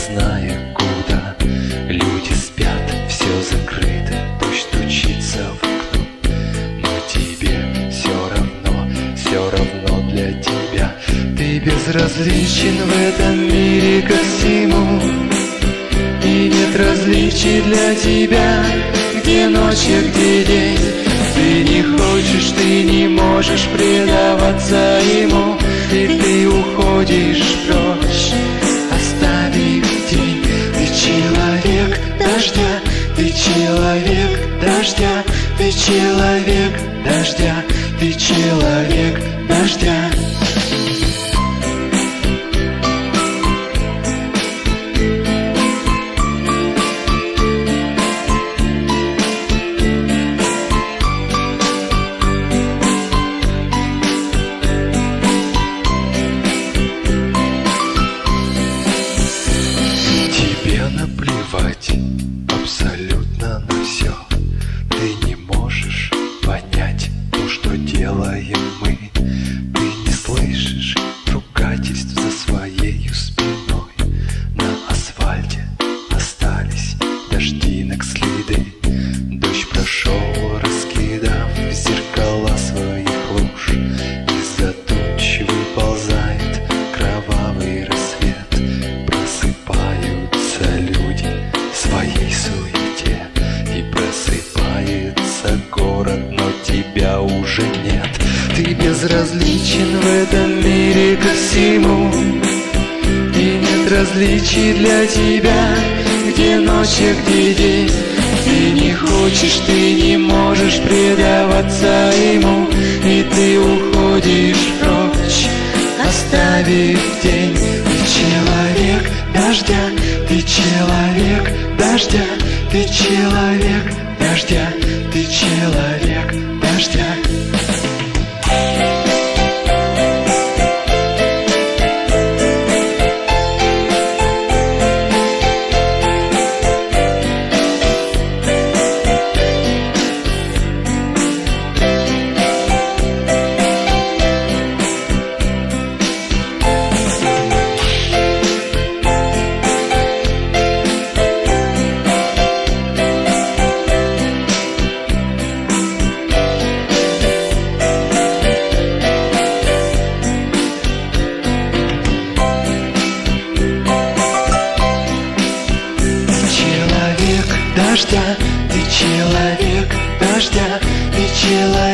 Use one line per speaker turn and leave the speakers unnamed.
зная куда. Люди спят, все закрыто, дождь стучится в окно. Но тебе все равно для тебя. Ты безразличен в этом мире ко всему, и нет различий для тебя, где ночь, а где день. Ты не хочешь, ты не можешь предаваться ему, и ты уходишь прочь, оставив день. Ты человек дождя, ты человек дождя, ты человек дождя, ты человек дождя. Наплевать абсолютно на все. Ты не можешь понять то, что делаем мы. Ты не слышишь ругательств за своею спиной. На асфальте остались дождинок следы. Дождь прошел, раскидав зеркала своих луж. Из-за туч выползает кровавый рассвет. Просыпаются люди в своей суете, и просыпается город, но тебя уже нет. Ты безразличен в этом мире ко всему, и нет различий для тебя, где ночь, а где день. Ты не хочешь, ты не можешь предаваться ему, и ты уходишь прочь, оставив день. Ты человек дождя, ты человек дождя, ты человек дождя, ты человек дождя.
Дождя, ты человек дождя, ты человек